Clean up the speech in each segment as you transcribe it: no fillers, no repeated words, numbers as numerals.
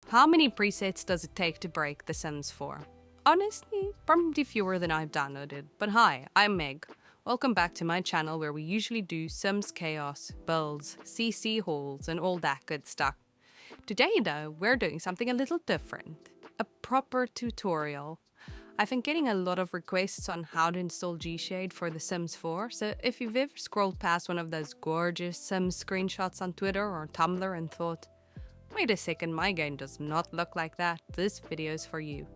How many presets does it take to break The Sims 4? Honestly, probably fewer than I've downloaded. But hi, I'm Meg. Welcome back to my channel where we usually do Sims chaos, builds, CC hauls, and all that good stuff. Today though, we're doing something a little different. A proper tutorial. I've been getting a lot of requests on how to install GShade for The Sims 4, so if you've ever scrolled past one of those gorgeous Sims screenshots on Twitter or Tumblr and thought, wait a second, my game does not look like that, this video is for you.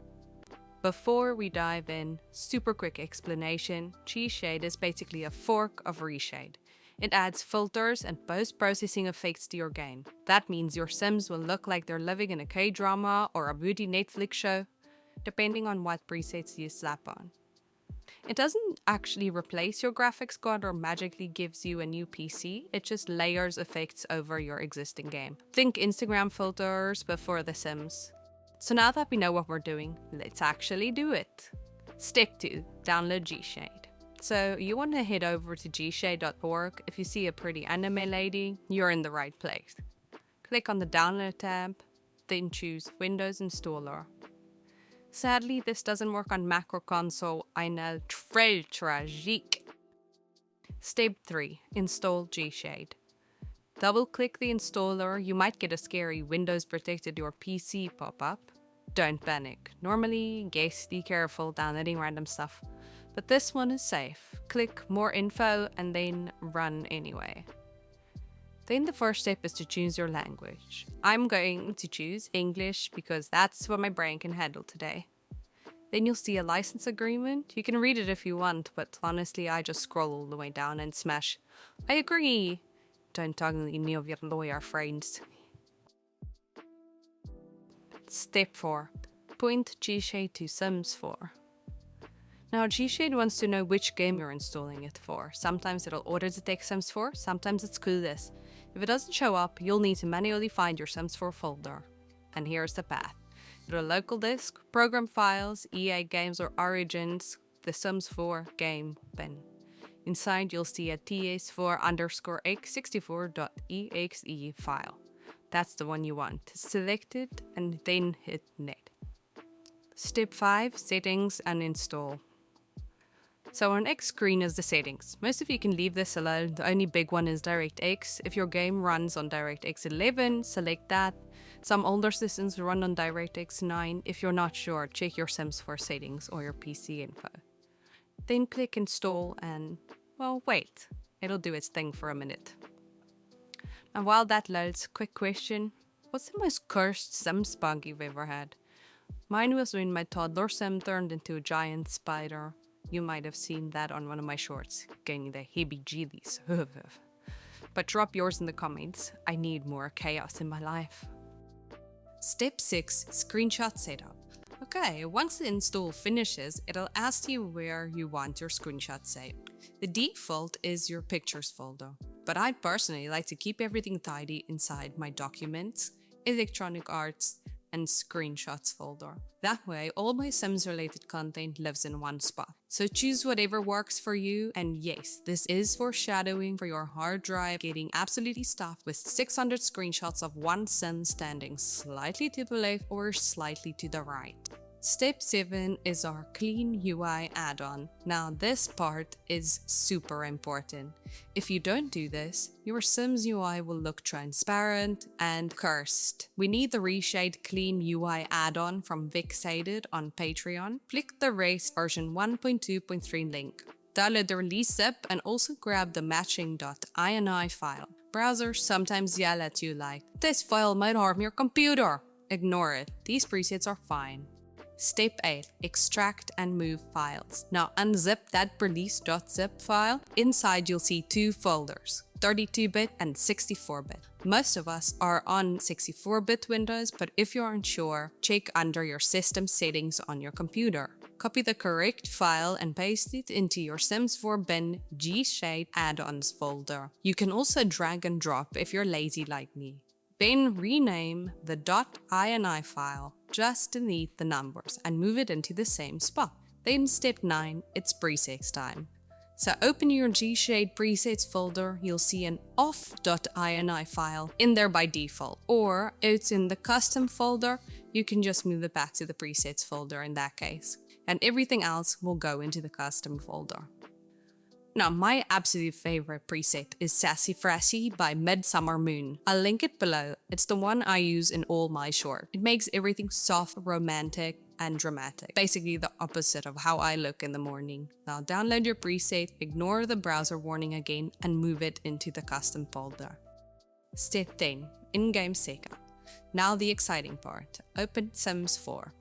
Before we dive in, super quick explanation, GShade is basically a fork of Reshade. It adds filters and post-processing effects to your game. That means your Sims will look like they're living in a K-drama or a beauty Netflix show, depending on what presets you slap on. It doesn't actually replace your graphics card or magically gives you a new PC, it just layers effects over your existing game. Think Instagram filters before The Sims. So now that we know what we're doing, let's actually do it. Step 2. Download GShade. So you want to head over to gshade.org. If you see a pretty anime lady, you're in the right place. Click on the download tab, then choose Windows Installer. Sadly, this doesn't work on Mac or console. I know, très tragique. Step 3. Install GShade. Double-click the installer. You might get a scary Windows protected your PC pop-up. Don't panic. Normally, yes, be careful downloading random stuff. But this one is safe. Click More Info and then Run anyway. Then the first step is to choose your language. I'm going to choose English because that's what my brain can handle today. Then you'll see a license agreement. You can read it if you want, but honestly I just scroll all the way down and smash I agree. Don't talk to any of your lawyer friends. Step 4. Point GShade to Sims 4. Now GShade wants to know which game you're installing it for. Sometimes it'll auto-detect Sims 4, sometimes it's clueless. If it doesn't show up, you'll need to manually find your Sims 4 folder. And here's the path. Go to local disk, program files, EA games or origins, the Sims 4 game bin. Inside you'll see a ts4_x64.exe file. That's the one you want. Select it and then hit Net. Step 5. Settings and install. So on X screen is the settings. Most of you can leave this alone. The only big one is DirectX. If your game runs on DirectX 11, select that. Some older systems run on DirectX 9. If you're not sure, check your Sims 4 settings or your PC info. Then click install and, well, wait. It'll do its thing for a minute. And while that loads, quick question. What's the most cursed Sims bug you've ever had? Mine was when my toddler Sim turned into a giant spider. You might have seen that on one of my shorts, getting the heebie-jeebies. But drop yours in the comments. I need more chaos in my life. Step 6. Screenshot setup. Okay, once the install finishes, it'll ask you where you want your screenshot saved. The default is your pictures folder, but I'd personally like to keep everything tidy inside my documents, electronic arts, and screenshots folder. That way, all my Sims related content lives in one spot. So choose whatever works for you, and yes, this is foreshadowing for your hard drive getting absolutely stuffed with 600 screenshots of one Sim standing slightly to the left or slightly to the right. Step 7 is our Clean UI add-on. Now this part is super important. If you don't do this, your Sims UI will look transparent and cursed. We need the Reshade Clean UI add-on from Vixated on Patreon. Click the raised version 1.2.3 link. Download the release zip and also grab the matching .ini file. Browsers sometimes yell at you like, this file might harm your computer. Ignore it, these presets are fine. Step 8. Extract and move files. Now unzip that release.zip file. Inside you'll see two folders, 32-bit and 64-bit. Most of us are on 64-bit Windows, but if you're unsure, check under your system settings on your computer. Copy the correct file and paste it into your Sims 4 bin GShade add-ons folder. You can also drag and drop if you're lazy like me. Then rename the .ini file, just delete the numbers and move it into the same spot. Then step 9, it's presets time. So open your GShade presets folder, you'll see an off.ini file in there by default. Or if it's in the custom folder, you can just move it back to the presets folder in that case. And everything else will go into the custom folder. Now, my absolute favorite preset is Sassyfrassy by MidsummerMoon. I'll link it below. It's the one I use in all my shorts. It makes everything soft, romantic, and dramatic. Basically the opposite of how I look in the morning. Now download your preset, ignore the browser warning again, and move it into the custom folder. Step 10. In-game setup. Now the exciting part. Open Sims 4.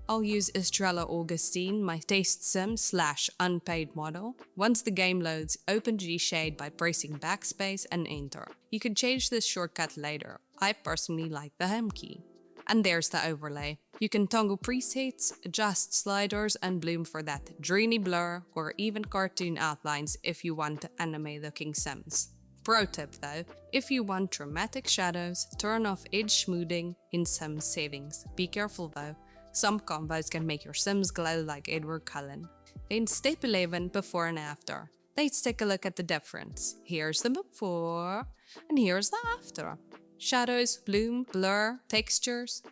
I'll use Estrella Augustine, my test sim / unpaid model. Once the game loads, open GShade by pressing backspace and enter. You can change this shortcut later. I personally like the home key. And there's the overlay. You can toggle presets, adjust sliders, and bloom for that dreamy blur or even cartoon outlines if you want anime looking sims. Pro tip though, if you want dramatic shadows, turn off edge smoothing in some settings. Be careful though. Some combos can make your sims glow like Edward Cullen. Then step 11, before and after. Let's take a look at the difference. Here's the before, and here's the after. Shadows, bloom, blur, textures.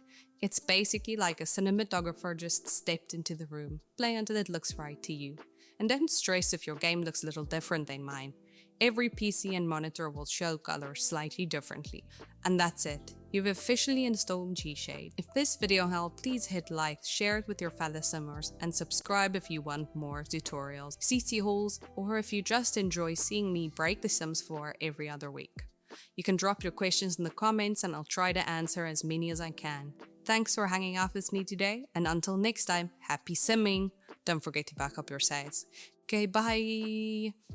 It's basically like a cinematographer just stepped into the room. Play until it looks right to you. And don't stress if your game looks a little different than mine. Every PC and monitor will show colors slightly differently. And that's it. You've officially installed GShade. If this video helped, please hit like, share it with your fellow simmers, and subscribe if you want more tutorials, CC hauls, or if you just enjoy seeing me break The Sims 4 every other week. You can drop your questions in the comments and I'll try to answer as many as I can. Thanks for hanging out with me today, and until next time, happy simming! Don't forget to back up your sides. Okay, bye!